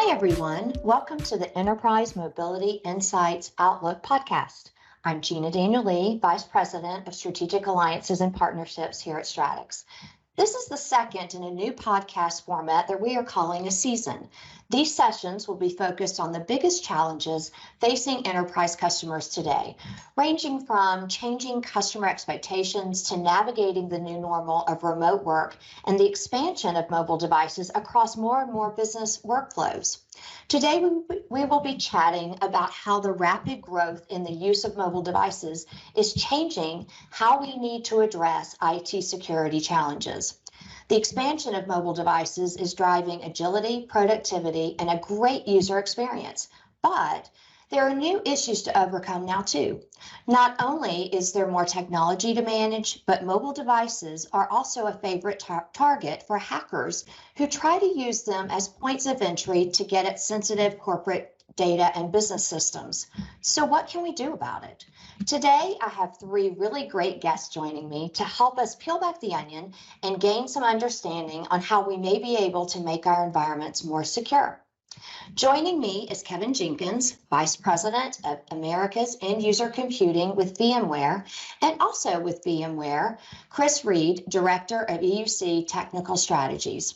Hi, everyone. Welcome to the Enterprise Mobility Insights Outlook podcast. I'm Gina Daniel Lee, Vice President of Strategic Alliances and Partnerships here at Stratix. This is the second in a new podcast format that we are calling a season. These sessions will be focused on the biggest challenges facing enterprise customers today, ranging from changing customer expectations to navigating the new normal of remote work and the expansion of mobile devices across more and more business workflows. Today, we will be chatting about how the rapid growth in the use of mobile devices is changing how we need to address IT security challenges. The expansion of mobile devices is driving agility, productivity, and a great user experience. But there are new issues to overcome now too. Not only is there more technology to manage, but mobile devices are also a favorite target for hackers who try to use them as points of entry to get at sensitive corporate data and business systems. So what can we do about it? Today, I have three really great guests joining me to help us peel back the onion and gain some understanding on how we may be able to make our environments more secure. Joining me is Kevin Jenkins, Vice President of Americas End User Computing with VMware, and also with VMware, Chris Reed, Director of EUC Technical Strategies.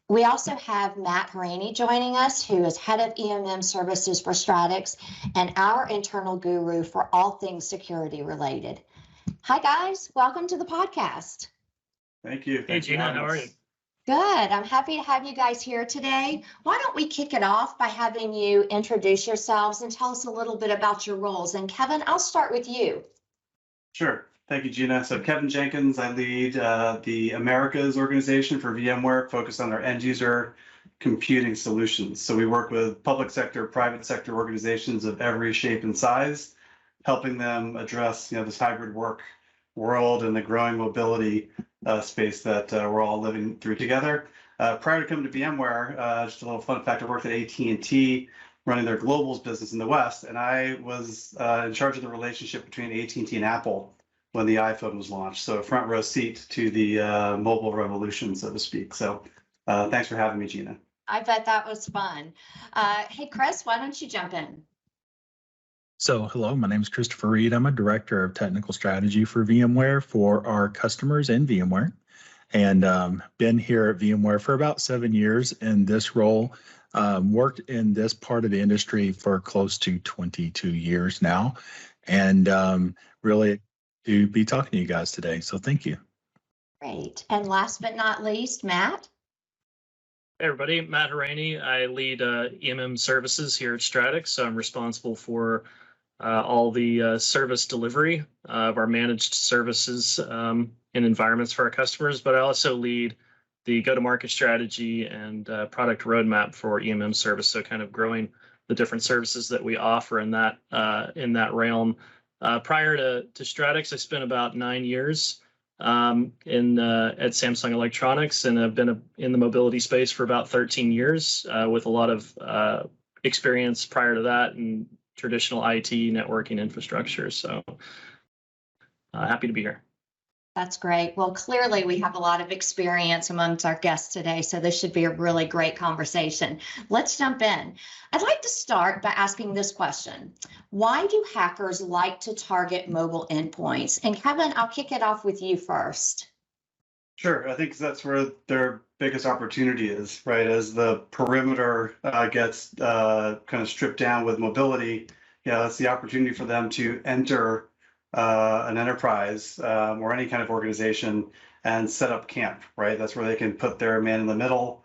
We also have Matt Haraney joining us, who is Head of EMM Services for Stratix and our internal guru for all things security related. Hi, guys. Welcome to the podcast. Thank you. Hey, Gina. How are you? Good. I'm happy to have you guys here today. Why don't we kick it off by having you introduce yourselves and tell us a little bit about your roles. And Kevin, I'll start with you. Sure. Thank you, Gina. So Kevin Jenkins, I lead the Americas organization for VMware, focused on our end user computing solutions. So we work with public sector, private sector organizations of every shape and size, helping them address this hybrid work world and the growing mobility space that we're all living through together. Prior to coming to VMware, just a little fun fact, I worked at AT&T running their globals business in the West, and I was in charge of the relationship between AT&T and Apple when the iPhone was launched. So a front row seat to the mobile revolution, so to speak. So thanks for having me, Gina. I bet that was fun. Hey, Chris, why don't you jump in? So, hello, my name is Christopher Reed. I'm a Director of Technical Strategy for VMware for our customers in VMware, and been here at VMware for about 7 years in this role. Worked in this part of the industry for close to 22 years now, and really to be talking to you guys today. So thank you. Great. And last but not least, Matt. Hey everybody, Matt Haraney. I lead EMM services here at Stratix. So I'm responsible for all the service delivery of our managed services in environments for our customers, but I also lead the go-to-market strategy and product roadmap for EMM service. So kind of growing the different services that we offer in that realm. Prior to Stratix, I spent about 9 years at Samsung Electronics, and I've been in the mobility space for about 13 years with a lot of experience prior to that in traditional IT networking infrastructure. So happy to be here. That's great. Well, clearly we have a lot of experience amongst our guests today, so this should be a really great conversation. Let's jump in. I'd like to start by asking this question. Why do hackers like to target mobile endpoints? And Kevin, I'll kick it off with you first. Sure. I think that's where their biggest opportunity is, right? As the perimeter gets kind of stripped down with mobility, that's the opportunity for them to enter an enterprise or any kind of organization and set up camp, right? That's where they can put their man in the middle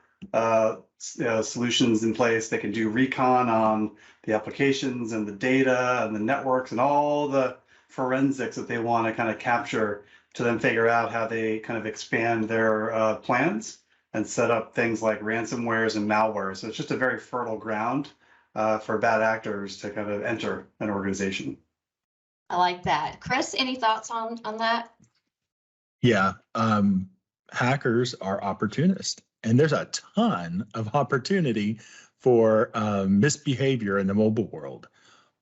solutions in place. They can do recon on the applications and the data and the networks and all the forensics that they want to kind of capture to then figure out how they kind of expand their plans and set up things like ransomwares and malware. So it's just a very fertile ground for bad actors to kind of enter an organization. I like that. Chris, any thoughts on that? Yeah, hackers are opportunists, and there's a ton of opportunity for misbehavior in the mobile world.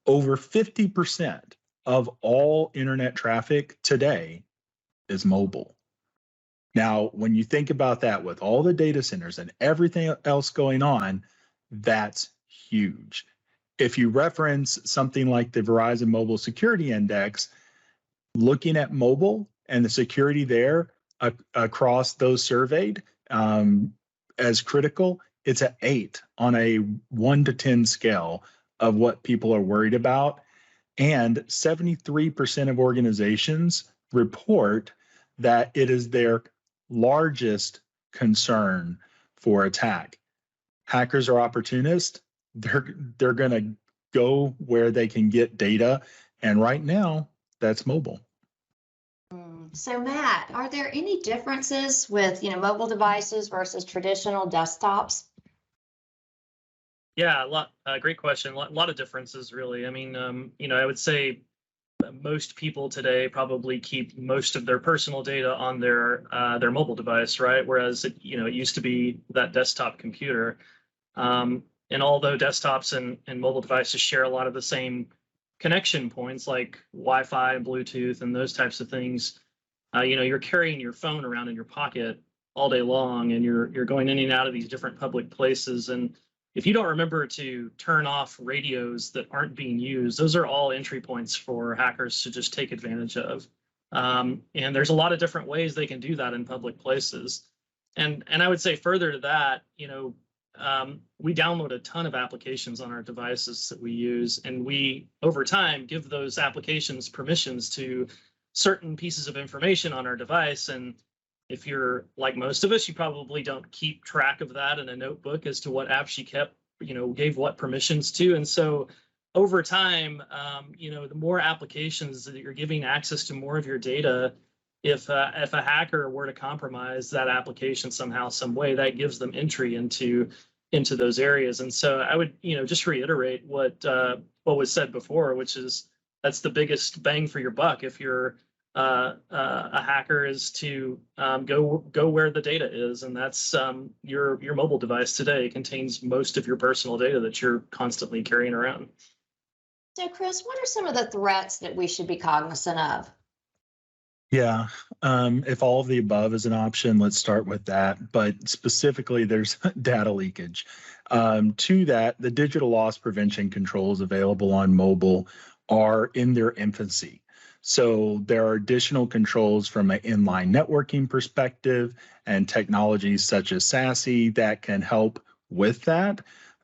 Over 50% of all internet traffic today is mobile. Now, when you think about that with all the data centers and everything else going on, that's huge. If you reference something like the Verizon Mobile Security Index, looking at mobile and the security there across those surveyed as critical, it's an 8 on a 1 to 10 scale of what people are worried about. And 73% of organizations report that it is their largest concern for attack. Hackers are opportunists. They're going to go where they can get data. And right now, that's mobile. So Matt, are there any differences with, mobile devices versus traditional desktops? Yeah, great question. A lot of differences, really. I mean, I would say most people today probably keep most of their personal data on their mobile device, right? Whereas it used to be that desktop computer. And although desktops and mobile devices share a lot of the same connection points like Wi-Fi, Bluetooth, and those types of things, you're carrying your phone around in your pocket all day long, and you're going in and out of these different public places. And if you don't remember to turn off radios that aren't being used, those are all entry points for hackers to just take advantage of. And there's a lot of different ways they can do that in public places. And I would say further to that, we download a ton of applications on our devices that we use, and we, over time, give those applications permissions to certain pieces of information on our device. And if you're like most of us, you probably don't keep track of that in a notebook as to what apps you kept, gave what permissions to. And so over time, the more applications that you're giving access to more of your data, if a hacker were to compromise that application somehow, some way, that gives them entry into those areas. And so I would, just reiterate what was said before, which is that's the biggest bang for your buck if you're a hacker, is to go where the data is, and that's your mobile device today contains most of your personal data that you're constantly carrying around. So Chris, what are some of the threats that we should be cognizant of? Yeah, if all of the above is an option, let's start with that. But specifically, there's data leakage. To that, the digital loss prevention controls available on mobile are in their infancy. So there are additional controls from an inline networking perspective and technologies such as SASE that can help with that.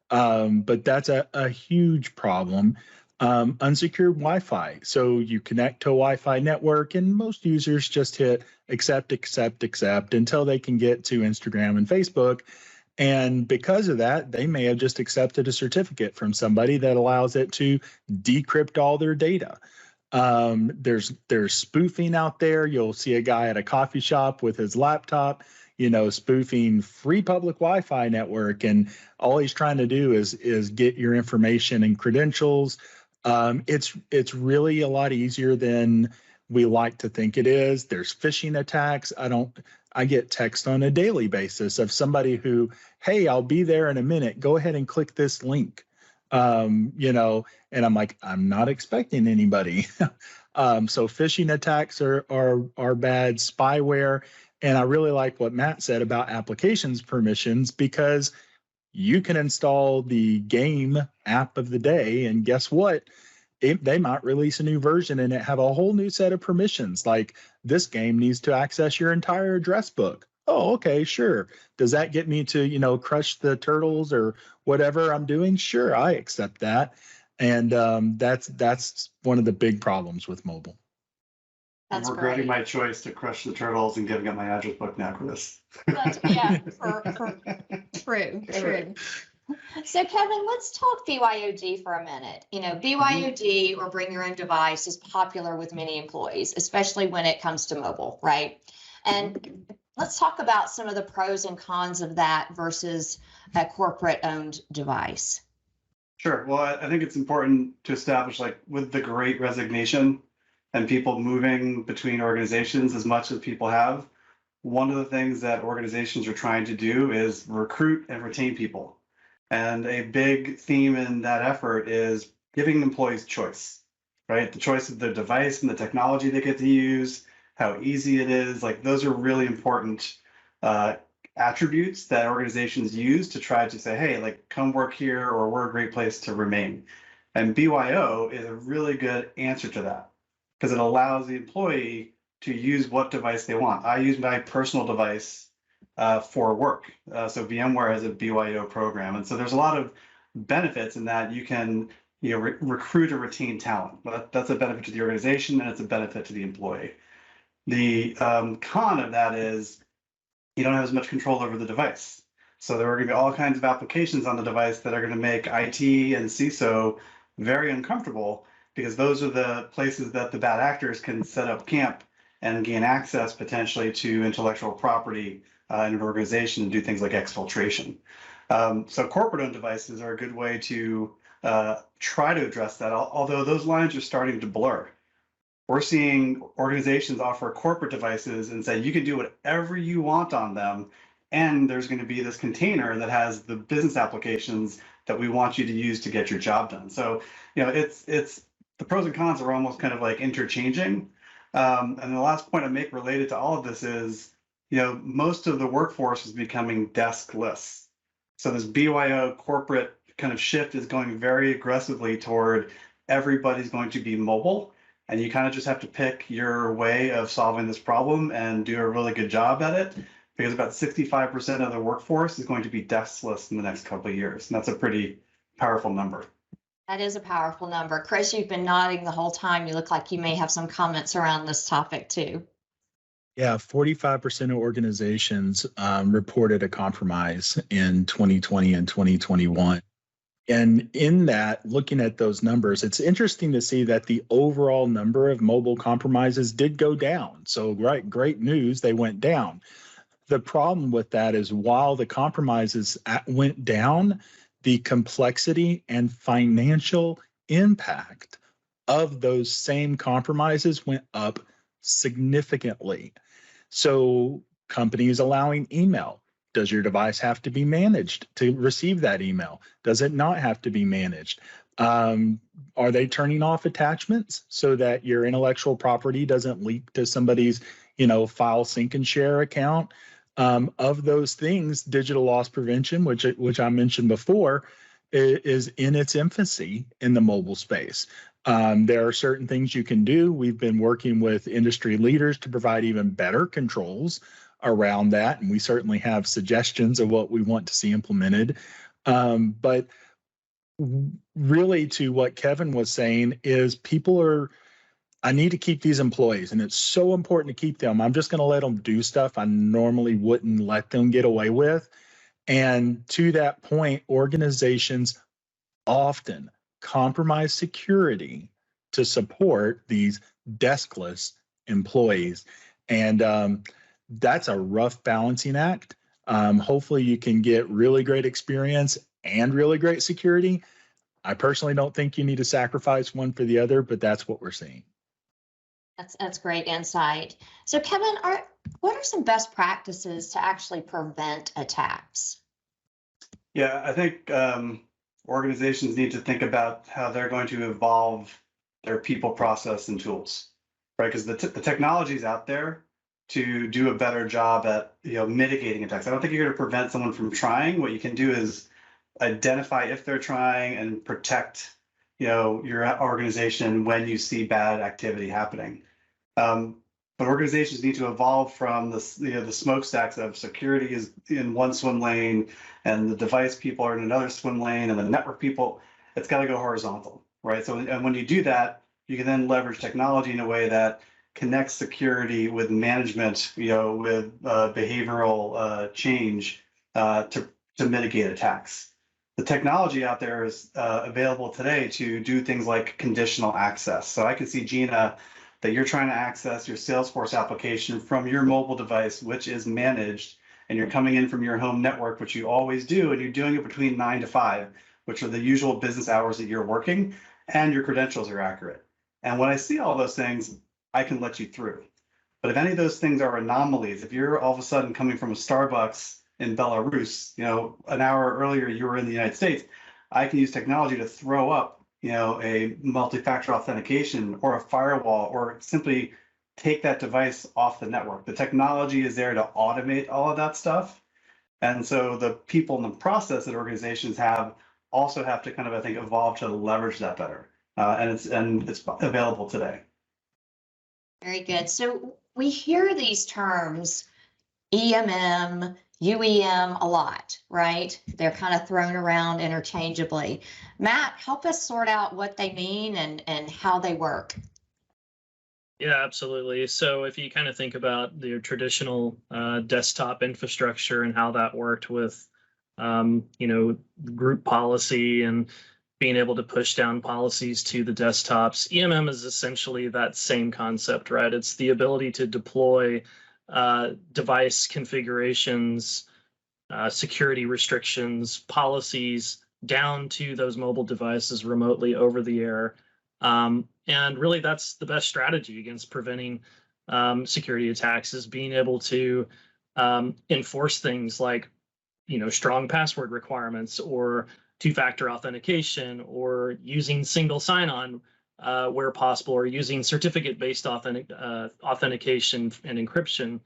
But that's a huge problem. Unsecured Wi-Fi. So you connect to a Wi-Fi network and most users just hit accept until they can get to Instagram and Facebook. And because of that, they may have just accepted a certificate from somebody that allows it to decrypt all their data. There's spoofing out there. You'll see a guy at a coffee shop with his laptop, spoofing free public Wi-Fi network. And all he's trying to do is get your information and credentials. It's really a lot easier than we like to think it is. There's phishing attacks. I get text on a daily basis of somebody who, hey, I'll be there in a minute. Go ahead and click this link. And I'm like, I'm not expecting anybody. So phishing attacks are bad, spyware. And I really like what Matt said about applications permissions, because you can install the game app of the day, and guess what? They might release a new version and it have a whole new set of permissions. Like, this game needs to access your entire address book. Oh, okay, sure. Does that get me to, crush the turtles or whatever I'm doing? Sure, I accept that. And that's one of the big problems with mobile. I'm regretting my choice to crush the turtles and giving up my address book now, Chris. True. So Kevin, let's talk BYOD for a minute. BYOD, or bring your own device, is popular with many employees, especially when it comes to mobile, right? And let's talk about some of the pros and cons of that versus a corporate-owned device. Sure. Well, I think it's important to establish, with the Great Resignation and people moving between organizations as much as people have, one of the things that organizations are trying to do is recruit and retain people. And a big theme in that effort is giving employees choice, right? The choice of their device and the technology they get to use, how easy it is. Those are really important attributes that organizations use to try to say, hey, like come work here, or we're a great place to remain. And BYO is a really good answer to that because it allows the employee to use what device they want. I use my personal device for work. So VMware has a BYO program. And so there's a lot of benefits in that you can recruit or retain talent. But that's a benefit to the organization and it's a benefit to the employee. The con of that is you don't have as much control over the device. So there are going to be all kinds of applications on the device that are going to make IT and CISO very uncomfortable because those are the places that the bad actors can set up camp and gain access potentially to intellectual property in an organization and do things like exfiltration. So corporate-owned devices are a good way to try to address that, although those lines are starting to blur. We're seeing organizations offer corporate devices and say you can do whatever you want on them, and there's going to be this container that has the business applications that we want you to use to get your job done. So, it's the pros and cons are almost kind of like interchanging. And the last point I make related to all of this is, most of the workforce is becoming deskless. So this BYO corporate kind of shift is going very aggressively toward everybody's going to be mobile. And you kind of just have to pick your way of solving this problem and do a really good job at it, because about 65% of the workforce is going to be deskless in the next couple of years. And that's a pretty powerful number. That is a powerful number. Chris, you've been nodding the whole time. You look like you may have some comments around this topic too. Yeah, 45% of organizations reported a compromise in 2020 and 2021. And in that, looking at those numbers, it's interesting to see that the overall number of mobile compromises did go down. So, great news, they went down. The problem with that is while the compromises went down, the complexity and financial impact of those same compromises went up significantly. So companies allowing email. Does your device have to be managed to receive that email? Does it not have to be managed? Are they turning off attachments so that your intellectual property doesn't leak to somebody's, file sync and share account? Of those things, digital loss prevention, which I mentioned before, is in its infancy in the mobile space. There are certain things you can do. We've been working with industry leaders to provide even better controls around that, and we certainly have suggestions of what we want to see implemented. But really, to what Kevin was saying, is I need to keep these employees, and it's so important to keep them. I'm just going to let them do stuff I normally wouldn't let them get away with. And to that point, organizations often compromise security to support these deskless employees. And that's a rough balancing act. Hopefully you can get really great experience and really great security. I personally don't think you need to sacrifice one for the other, but that's what we're seeing. That's great insight. So Kevin, what are some best practices to actually prevent attacks? Yeah, I think organizations need to think about how they're going to evolve their people, process, and tools, right? Because the technology is out there to do a better job at mitigating attacks. I don't think you're going to prevent someone from trying. What you can do is identify if they're trying and protect your organization when you see bad activity happening. But organizations need to evolve from the smokestacks of security is in one swim lane and the device people are in another swim lane and the network people. It's got to go horizontal, right? So, and when you do that, you can then leverage technology in a way that connects security with management, with behavioral change to mitigate attacks. The technology out there is available today to do things like conditional access. So I can see, Gina, that you're trying to access your Salesforce application from your mobile device, which is managed, and you're coming in from your home network, which you always do, and you're doing it between 9 to 5, which are the usual business hours that you're working, and your credentials are accurate. And when I see all those things, I can let you through. But if any of those things are anomalies, if you're all of a sudden coming from a Starbucks in Belarus, an hour earlier you were in the United States, I can use technology to throw up, a multi-factor authentication or a firewall, or simply take that device off the network. The technology is there to automate all of that stuff. And so the people and the process that organizations have also have to kind of, I think, evolve to leverage that better. And it's available today. Very good. So we hear these terms, EMM, UEM, a lot, right? They're kind of thrown around interchangeably. Matt, help us sort out what they mean and how they work. Yeah, absolutely. So if you kind of think about the traditional desktop infrastructure and how that worked with, group policy and being able to push down policies to the desktops, EMM is essentially that same concept, right? It's the ability to deploy device configurations, security restrictions, policies down to those mobile devices remotely over the air. And really, that's the best strategy against preventing security attacks, is being able to enforce things like, strong password requirements or two-factor authentication, or using single sign-on where possible, or using certificate-based authentication and encryption,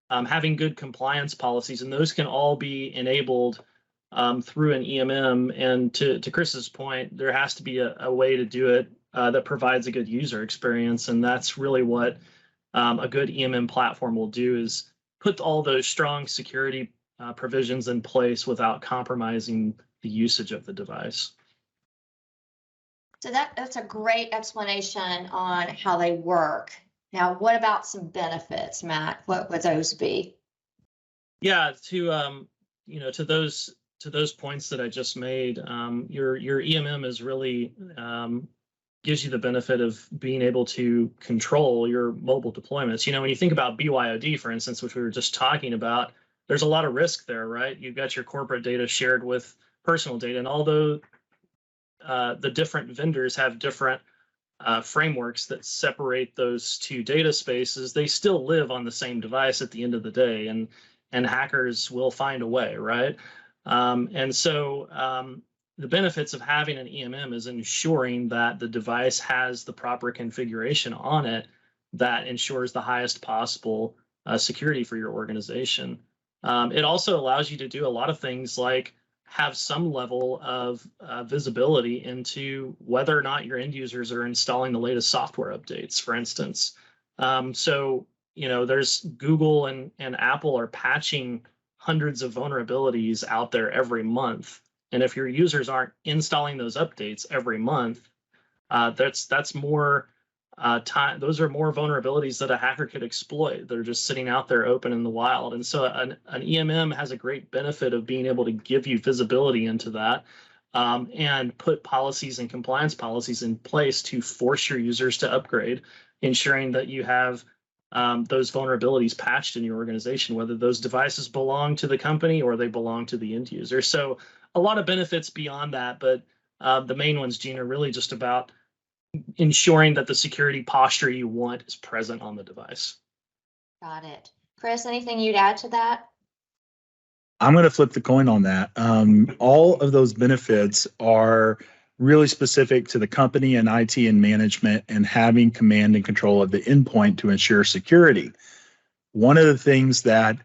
having good compliance policies, and those can all be enabled through an EMM. And to Chris's point, there has to be a way to do it that provides a good user experience, and that's really what a good EMM platform will do, is put all those strong security provisions in place without compromising the usage of the device. So that's a great explanation on how they work. Now, what about some benefits, Matt? What would those be? Yeah, to those points that I just made, your EMM is really gives you the benefit of being able to control your mobile deployments. When you think about BYOD, for instance, which we were just talking about, there's a lot of risk there, right? You've got your corporate data shared with personal data, and although the different vendors have different frameworks that separate those two data spaces, they still live on the same device at the end of the day, and hackers will find a way, right? And so the benefits of having an EMM is ensuring that the device has the proper configuration on it that ensures the highest possible security for your organization. It also allows you to do a lot of things like have some level of visibility into whether or not your end users are installing the latest software updates, for instance. So there's Google and Apple are patching hundreds of vulnerabilities out there every month. And if your users aren't installing those updates every month, that's more time. Those are more vulnerabilities that a hacker could exploit. They're just sitting out there open in the wild. And so an EMM has a great benefit of being able to give you visibility into that, and put policies and compliance policies in place to force your users to upgrade, ensuring that you have those vulnerabilities patched in your organization, whether those devices belong to the company or they belong to the end user. So a lot of benefits beyond that, but the main ones, Gene, are really just about ensuring that the security posture you want is present on the device. Got it. Chris, anything you'd add to that? I'm going to flip the coin on that. All of those benefits are really specific to the company and IT and management, and having command and control of the endpoint to ensure security. One of the things that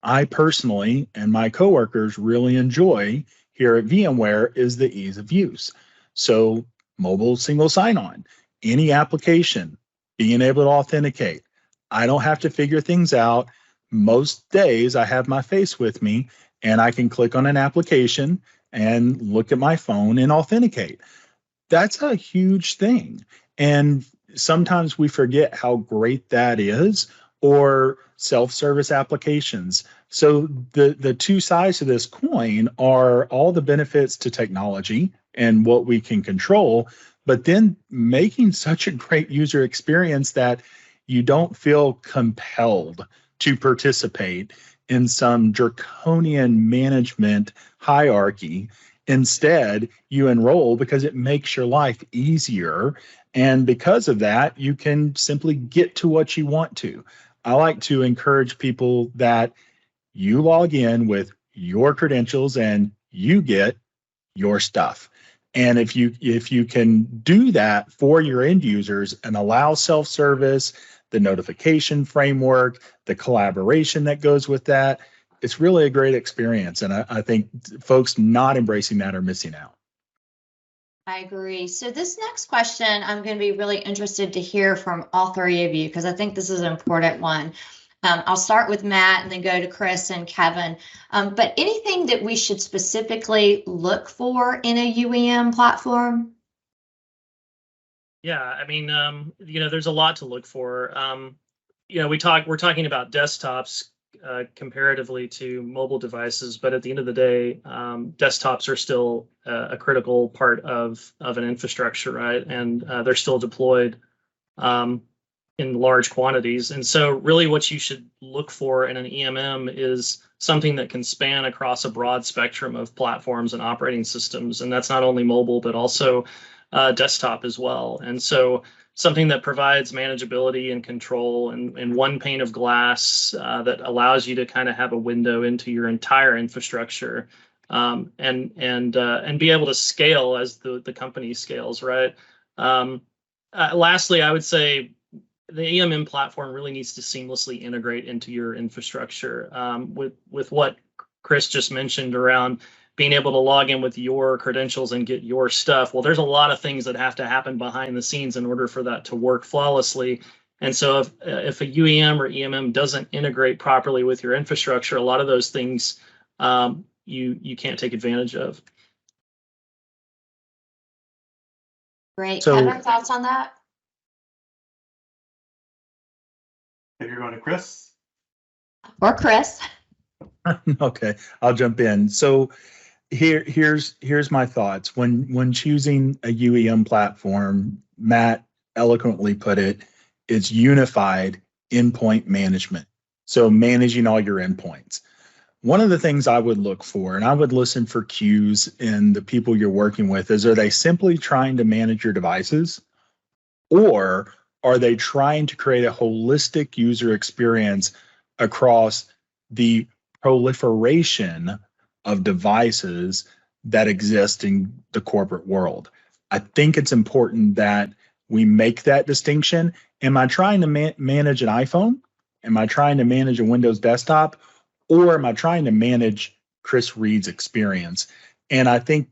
I personally and my coworkers really enjoy here at VMware is the ease of use. So mobile single sign-on, any application, being able to authenticate. I don't have to figure things out. Most days I have my face with me and I can click on an application and look at my phone and authenticate. That's a huge thing. And sometimes we forget how great that is, or self-service applications. So the two sides of this coin are all the benefits to technology and what we can control, but then making such a great user experience that you don't feel compelled to participate in some draconian management hierarchy. Instead, you enroll because it makes your life easier. And because of that, you can simply get to what you want to. I like to encourage people that you log in with your credentials and you get your stuff. And if you can do that for your end users and allow self-service, the notification framework, the collaboration that goes with that, it's really a great experience. And I think folks not embracing that are missing out. I agree. So this next question, I'm going to be really interested to hear from all three of you, because I think this is an important one. I'll start with Matt and then go to Chris and Kevin. But anything that we should specifically look for in a UEM platform? Yeah, I mean, there's a lot to look for. We're talking about desktops comparatively to mobile devices, but at the end of the day, desktops are still a critical part of an infrastructure, right? And they're still deployed in large quantities. And so really what you should look for in an EMM is something that can span across a broad spectrum of platforms and operating systems. And that's not only mobile, but also desktop as well. And so something that provides manageability and control and one pane of glass that allows you to kind of have a window into your entire infrastructure and be able to scale as the company scales, right? Lastly, I would say the EMM platform really needs to seamlessly integrate into your infrastructure with what Chris just mentioned around being able to log in with your credentials and get your stuff. Well, there's a lot of things that have to happen behind the scenes in order for that to work flawlessly. And so if a UEM or EMM doesn't integrate properly with your infrastructure, a lot of those things you can't take advantage of. Great. So- Kevin, thoughts on that? If you're going to Chris. Or Chris? Okay, I'll jump in. So here's my thoughts. When choosing a UEM platform, Matt eloquently put it, it's unified endpoint management. So managing all your endpoints. One of the things I would look for, and I would listen for cues in the people you're working with, is are they simply trying to manage your devices? Or are they trying to create a holistic user experience across the proliferation of devices that exist in the corporate world? I think it's important that we make that distinction. Am I trying to manage an iPhone? Am I trying to manage a Windows desktop? Or am I trying to manage Chris Reed's experience? And I think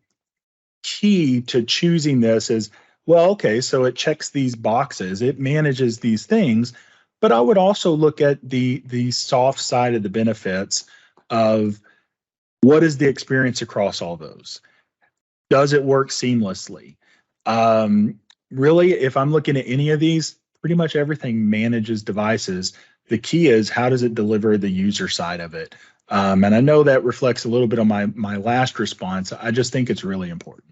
key to choosing this is, well, okay, so it checks these boxes, it manages these things, but I would also look at the soft side of the benefits of what is the experience across all those? Does it work seamlessly? Really, if I'm looking at any of these, pretty much everything manages devices. The key is how does it deliver the user side of it? And I know that reflects a little bit on my last response. I just think it's really important.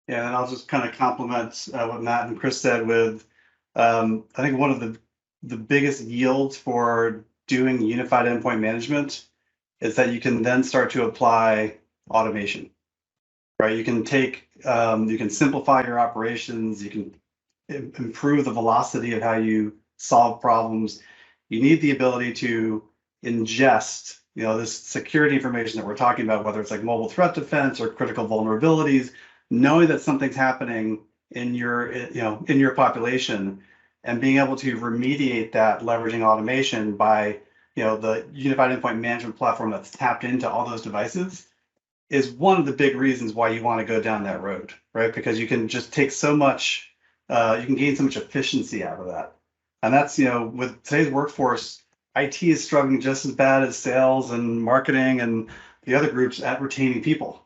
Yeah, and I'll just kind of complement what Matt and Chris said with, I think one of the biggest yields for doing unified endpoint management is that you can then start to apply automation, right? You can you can simplify your operations, you can improve the velocity of how you solve problems. You need the ability to ingest, this security information that we're talking about, whether it's like mobile threat defense or critical vulnerabilities, knowing that something's happening in your population and being able to remediate that leveraging automation by the unified endpoint management platform that's tapped into all those devices is one of the big reasons why you want to go down that road, right? Because you can just take so much, you can gain so much efficiency out of that. And that's, with today's workforce, IT is struggling just as bad as sales and marketing and the other groups at retaining people.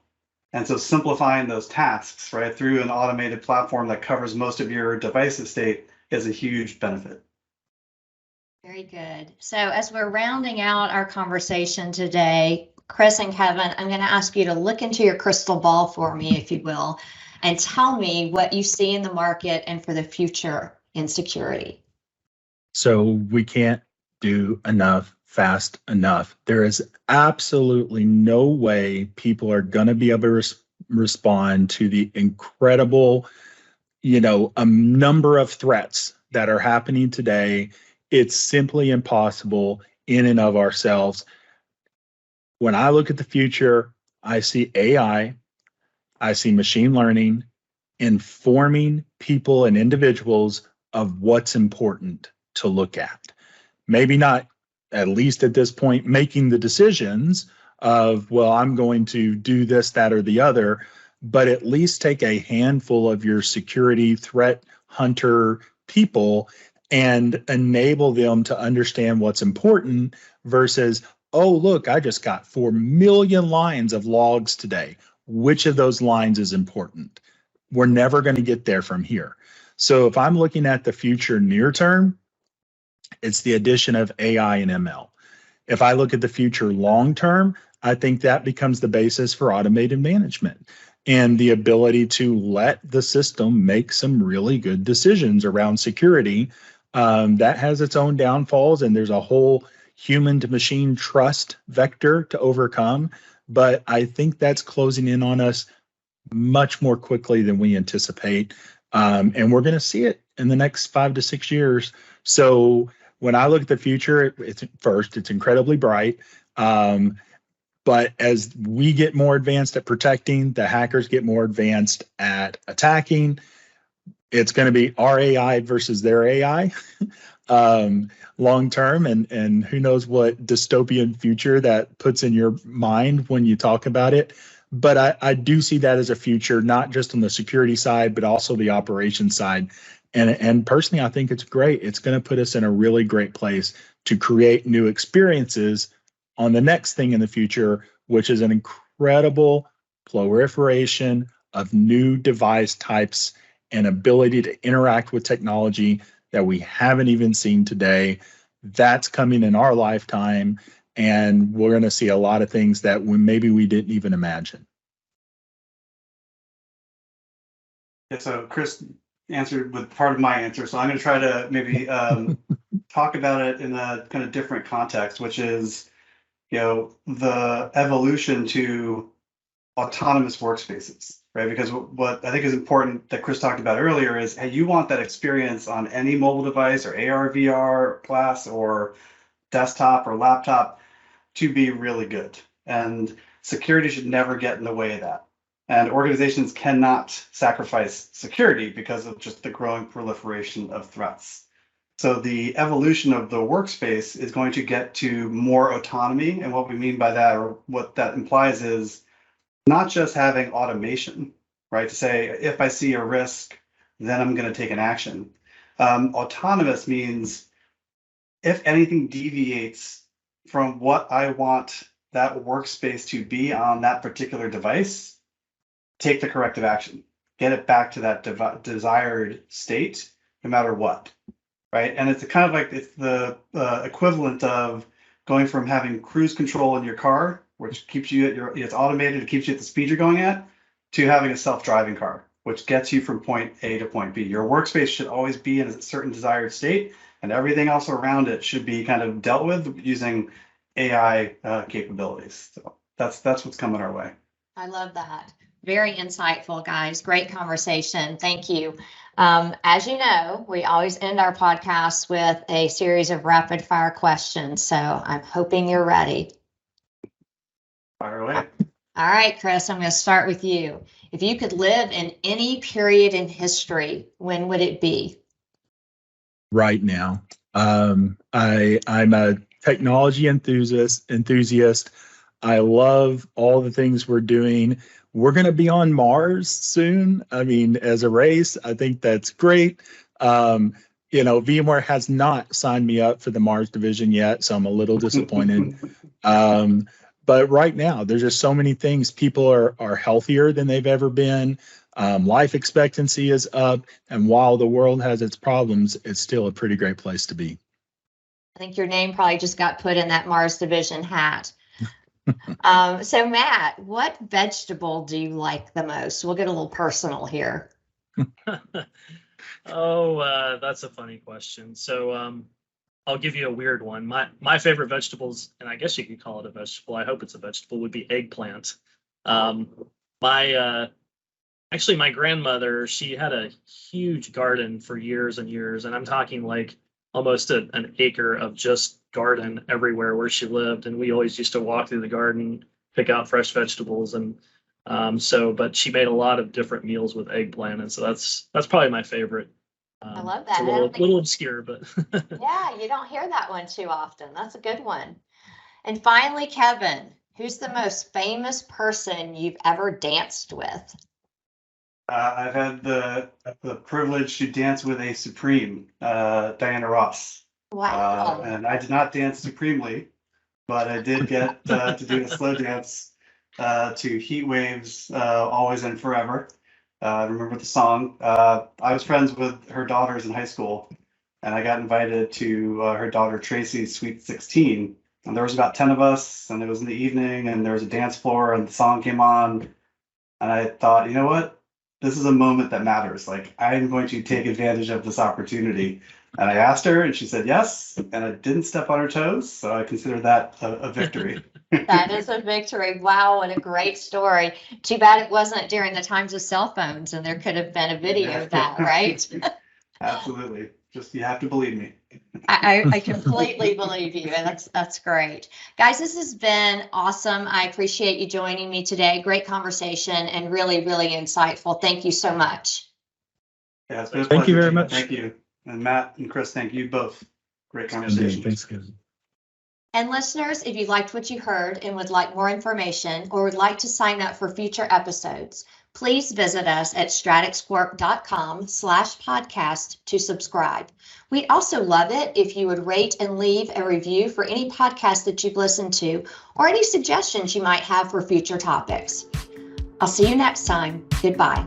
And so simplifying those tasks, right, through an automated platform that covers most of your device estate is a huge benefit. Very good. So as we're rounding out our conversation today, Chris and Kevin, I'm going to ask you to look into your crystal ball for me, if you will, and tell me what you see in the market and for the future in security. So we can't do enough fast enough. There is absolutely no way people are going to be able to respond to the incredible, number of threats that are happening today. It's simply impossible in and of ourselves. When I look at the future, I see AI, I see machine learning informing people and individuals of what's important to look at. Maybe not at least at this point, making the decisions of, well, I'm going to do this, that, or the other, but at least take a handful of your security threat hunter people and enable them to understand what's important versus, oh, look, I just got 4 million lines of logs today. Which of those lines is important? We're never going to get there from here. So if I'm looking at the future near term, it's the addition of AI and ML. If I look at the future long term, I think that becomes the basis for automated management and the ability to let the system make some really good decisions around security. That has its own downfalls, and there's a whole human to machine trust vector to overcome. But I think that's closing in on us much more quickly than we anticipate. And we're going to see it in the next 5 to 6 years. So when I look at the future, it's incredibly bright. But as we get more advanced at protecting, the hackers get more advanced at attacking. It's going to be our AI versus their AI long term. And who knows what dystopian future that puts in your mind when you talk about it. But I do see that as a future, not just on the security side, but also the operations side. And personally, I think it's great. It's going to put us in a really great place to create new experiences on the next thing in the future, which is an incredible proliferation of new device types and ability to interact with technology that we haven't even seen today. That's coming in our lifetime, and we're going to see a lot of things that maybe we didn't even imagine. Yeah, so Chris answered with part of my answer, so I'm going to try to maybe talk about it in a kind of different context, which is, the evolution to autonomous workspaces, right? Because what I think is important that Chris talked about earlier is, hey, you want that experience on any mobile device or AR, VR class or desktop or laptop to be really good. And security should never get in the way of that. And organizations cannot sacrifice security because of just the growing proliferation of threats. So the evolution of the workspace is going to get to more autonomy. And what we mean by that, or what that implies, is not just having automation, right? To say, if I see a risk, then I'm going to take an action. Autonomous means if anything deviates from what I want that workspace to be on that particular device, take the corrective action, get it back to that desired state, no matter what. Right. And it's kind of like it's the equivalent of going from having cruise control in your car, which keeps you at it's automated, it keeps you at the speed you're going at, to having a self-driving car, which gets you from point A to point B. Your workspace should always be in a certain desired state, and everything else around it should be kind of dealt with using AI capabilities. So that's what's coming our way. I love that. Very insightful, guys. Great conversation. Thank you. As you know, we always end our podcasts with a series of rapid fire questions. So I'm hoping you're ready. Fire away. All right, Chris, I'm going to start with you. If you could live in any period in history, when would it be? Right now. I'm a technology enthusiast. I love all the things we're doing. We're going to be on Mars soon. I mean, as a race, I think that's great. VMware has not signed me up for the Mars division yet, so I'm a little disappointed. But right now, there's just so many things. People are healthier than they've ever been. Life expectancy is up. And while the world has its problems, it's still a pretty great place to be. I think your name probably just got put in that Mars division hat. So Matt, what vegetable do you like the most? We'll get a little personal here. That's a funny question. So I'll give you a weird one. My favorite vegetables, and I guess you could call it a vegetable, I hope it's a vegetable, would be eggplant. My grandmother, she had a huge garden for years and years, and I'm talking like almost an acre of just garden everywhere where she lived. And we always used to walk through the garden, pick out fresh vegetables. And but she made a lot of different meals with eggplant. And so that's probably my favorite I love It's that. a I don't think- little obscure, but Yeah, you don't hear that one too often. That's a good one. And finally, Kevin, who's the most famous person you've ever danced with? I've had the privilege to dance with a Supreme, Diana Ross. Wow. And I did not dance supremely, but I did get to do a slow dance to Heat Waves, Always and Forever. I remember the song. I was friends with her daughters in high school, and I got invited to her daughter Tracy's Sweet 16. And there was about 10 of us, and it was in the evening, and there was a dance floor, and the song came on. And I thought, you know what? This is a moment that matters. Like, I'm going to take advantage of this opportunity. And I asked her, and she said yes. And I didn't step on her toes, so I consider that a victory. That is a victory. Wow, what a great story. Too bad it wasn't during the times of cell phones and there could have been a video of that, right? Absolutely. Just you have to believe me. I completely believe you. And that's great. Guys, this has been awesome. I appreciate you joining me today. Great conversation and really, really insightful. Thank you so much. Yeah, it's been a Thank you pleasure, very Gina. much. Thank you. And Matt and Chris, thank you both. Great conversation. Thanks, guys. And listeners, if you liked what you heard and would like more information or would like to sign up for future episodes, please visit us at stratixcorp.com/podcast to subscribe. We'd also love it if you would rate and leave a review for any podcast that you've listened to or any suggestions you might have for future topics. I'll see you next time. Goodbye.